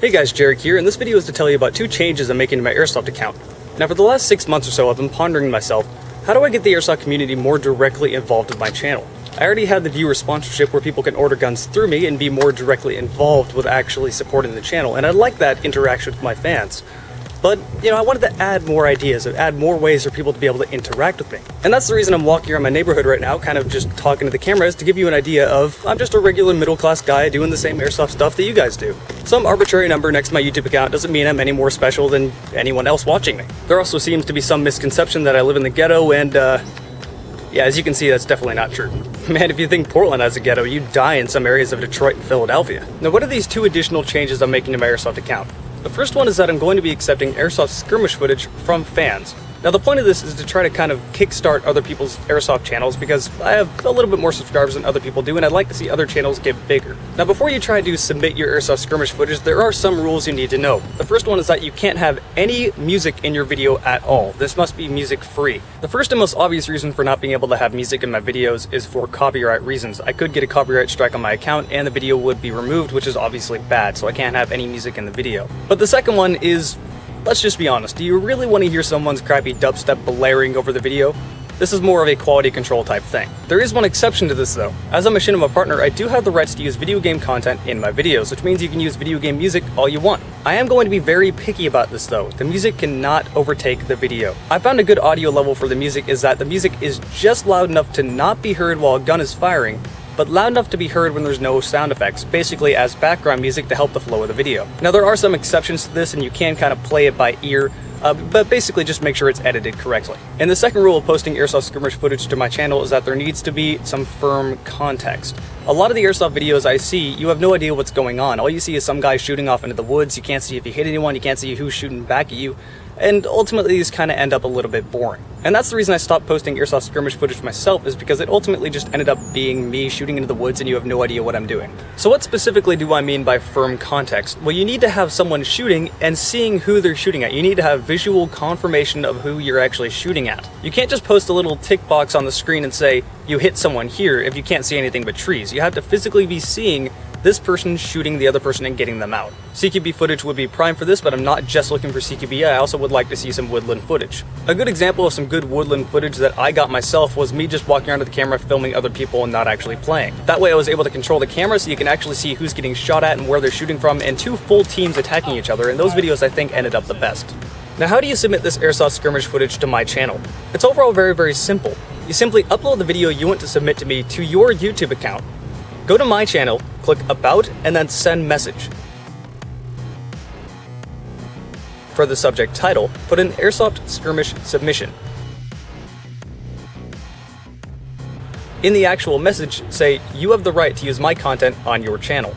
Hey guys, Jarek here, and this video is to tell you about 2 changes I'm making to my Airsoft account. Now for the last 6 months or so, I've been pondering to myself, how do I get the Airsoft community more directly involved with my channel? I already had the viewer sponsorship where people can order guns through me and be more directly involved with actually supporting the channel, and I like that interaction with my fans. But, I wanted to add more ideas, add more ways for people to be able to interact with me. And that's the reason I'm walking around my neighborhood right now, kind of just talking to the cameras to give you an idea of, I'm just a regular middle-class guy doing the same Airsoft stuff that you guys do. Some arbitrary number next to my YouTube account doesn't mean I'm any more special than anyone else watching me. There also seems to be some misconception that I live in the ghetto, and yeah, as you can see, that's definitely not true. Man, if you think Portland has a ghetto, you die in some areas of Detroit and Philadelphia. Now, what are these 2 additional changes I'm making to my Airsoft account? The first one is that I'm going to be accepting Airsoft skirmish footage from fans. Now the point of this is to try to kind of kickstart other people's Airsoft channels because I have a little bit more subscribers than other people do and I'd like to see other channels get bigger. Now before you try to submit your Airsoft skirmish footage, there are some rules you need to know. The first one is that you can't have any music in your video at all. This must be music free. The first and most obvious reason for not being able to have music in my videos is for copyright reasons. I could get a copyright strike on my account and the video would be removed, which is obviously bad, so I can't have any music in the video. But the second one is, let's just be honest, do you really want to hear someone's crappy dubstep blaring over the video? This is more of a quality control type thing. There is one exception to this though. As a machinima partner, I do have the rights to use video game content in my videos, which means you can use video game music all you want. I am going to be very picky about this though. The music cannot overtake the video. I found a good audio level for the music is that the music is just loud enough to not be heard while a gun is firing, but loud enough to be heard when there's no sound effects, basically as background music to help the flow of the video. Now there are some exceptions to this and you can kind of play it by ear, but basically just make sure it's edited correctly. And the second rule of posting Airsoft skirmish footage to my channel is that there needs to be some firm context. A lot of the Airsoft videos I see, you have no idea what's going on. All you see is some guy shooting off into the woods, you can't see if he hit anyone, you can't see who's shooting back at you, and ultimately these kind of end up a little bit boring. And that's the reason I stopped posting Airsoft skirmish footage myself, is because it ultimately just ended up being me shooting into the woods and you have no idea what I'm doing. So what specifically do I mean by firm context? Well, you need to have someone shooting and seeing who they're shooting at. You need to have visual confirmation of who you're actually shooting at. You can't just post a little tick box on the screen and say, you hit someone here, if you can't see anything but trees. You have to physically be seeing this person shooting the other person and getting them out. CQB footage would be prime for this, but I'm not just looking for CQB, I also would like to see some woodland footage. A good example of some good woodland footage that I got myself was me just walking around with the camera filming other people and not actually playing. That way I was able to control the camera so you can actually see who's getting shot at and where they're shooting from, and 2 full teams attacking each other, and those videos I think ended up the best. Now how do you submit this Airsoft skirmish footage to my channel? It's overall very simple. You simply upload the video you want to submit to me to your YouTube account. Go to my channel, click About, and then Send Message. For the subject title, put in Airsoft Skirmish Submission. In the actual message, say, you have the right to use my content on your channel.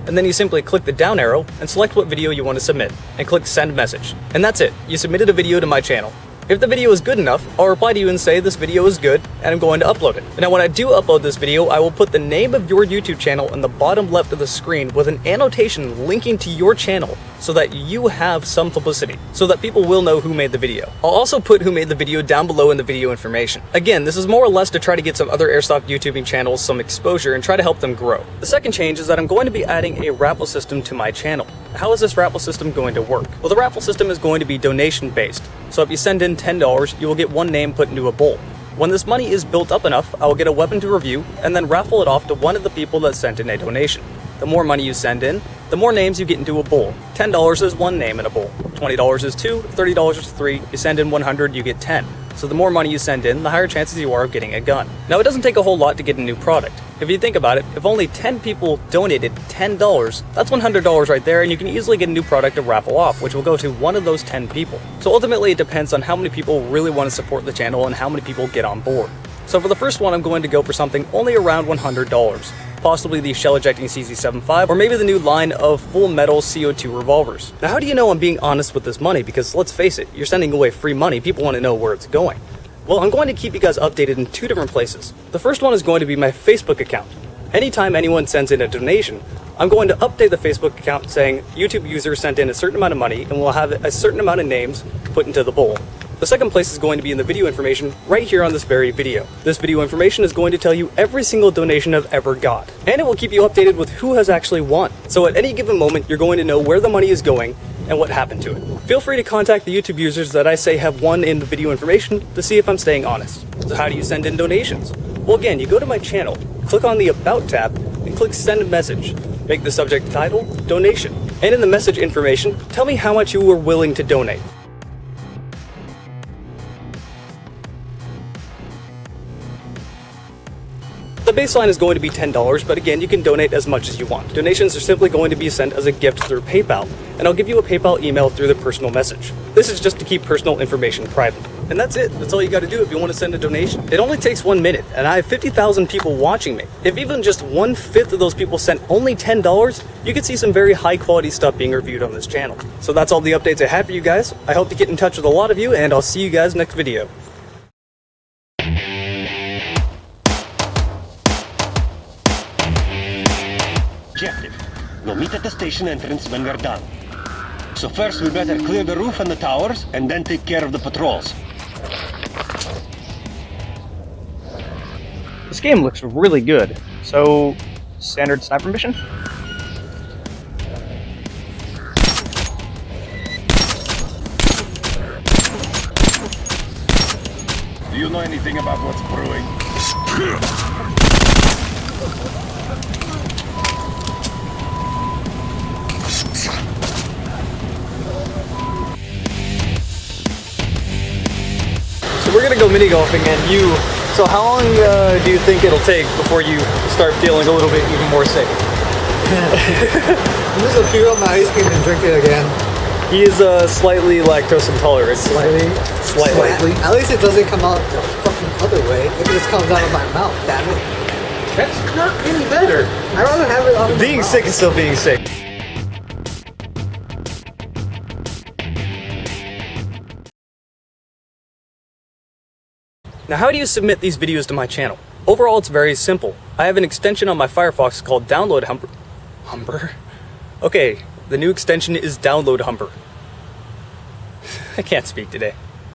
And then you simply click the down arrow and select what video you want to submit, and click Send Message. And that's it, you submitted a video to my channel. If the video is good enough, I'll reply to you and say this video is good and I'm going to upload it. Now when I do upload this video, I will put the name of your YouTube channel in the bottom left of the screen with an annotation linking to your channel so that you have some publicity, so that people will know who made the video. I'll also put who made the video down below in the video information. Again, this is more or less to try to get some other Airsoft YouTubing channels some exposure and try to help them grow. The second change is that I'm going to be adding a raffle system to my channel. How is this raffle system going to work? Well, the raffle system is going to be donation based. So if you send in $10, you will get one name put into a bowl. When this money is built up enough, I will get a weapon to review and then raffle it off to one of the people that sent in a donation. The more money you send in, the more names you get into a bowl. $10 is 1 name in a bowl. $20 is 2, $30 is 3. You send in 100, you get 10. So the more money you send in, the higher chances you are of getting a gun. Now it doesn't take a whole lot to get a new product. If you think about it, if only 10 people donated $10, that's $100 right there, and you can easily get a new product to raffle off, which will go to one of those 10 people. So ultimately it depends on how many people really want to support the channel and how many people get on board. So for the first one, I'm going to go for something only around $100. Possibly the shell-ejecting CZ75, or maybe the new line of full metal CO2 revolvers. Now how do you know I'm being honest with this money? Because let's face it, you're sending away free money, people want to know where it's going. Well, I'm going to keep you guys updated in 2 different places. The first one is going to be my Facebook account. Anytime anyone sends in a donation, I'm going to update the Facebook account saying YouTube user sent in a certain amount of money and we'll have a certain amount of names put into the bowl. The second place is going to be in the video information right here on this very video. This video information is going to tell you every single donation I've ever got, and it will keep you updated with who has actually won. So at any given moment, you're going to know where the money is going and what happened to it. Feel free to contact the YouTube users that I say have won in the video information to see if I'm staying honest. So how do you send in donations? Well, again, you go to my channel, click on the About tab, and click Send a Message. Make the subject title Donation, and in the message information, tell me how much you were willing to donate. The baseline is going to be $10, but again, you can donate as much as you want. Donations are simply going to be sent as a gift through PayPal, and I'll give you a PayPal email through the personal message. This is just to keep personal information private. And that's it. That's all you got to do if you want to send a donation. It only takes 1 minute, and I have 50,000 people watching me. If even just 1/5 of those people sent only $10, you could see some very high quality stuff being reviewed on this channel. So that's all the updates I have for you guys. I hope to get in touch with a lot of you, and I'll see you guys next video. Objective. We'll meet at the station entrance when we're done. So first we better clear the roof and the towers, and then take care of the patrols. This game looks really good. So, standard sniper mission? Do you know anything about what's brewing? So we're gonna go mini golfing, and you. So how long do you think it'll take before you start feeling a little bit even more sick? I'm just gonna peel up my ice cream and drink it again. He is slightly lactose intolerant. Slightly. At least it doesn't come out the fucking other way. It just comes out of my mouth. Damn it. That's not any better. I'd rather have it out of my Being mouth. sick is still being sick. Now, how do you submit these videos to my channel? Overall, it's very simple. I have an extension on my Firefox called Download Humber? Okay, the new extension is Download Humber. I can't speak today.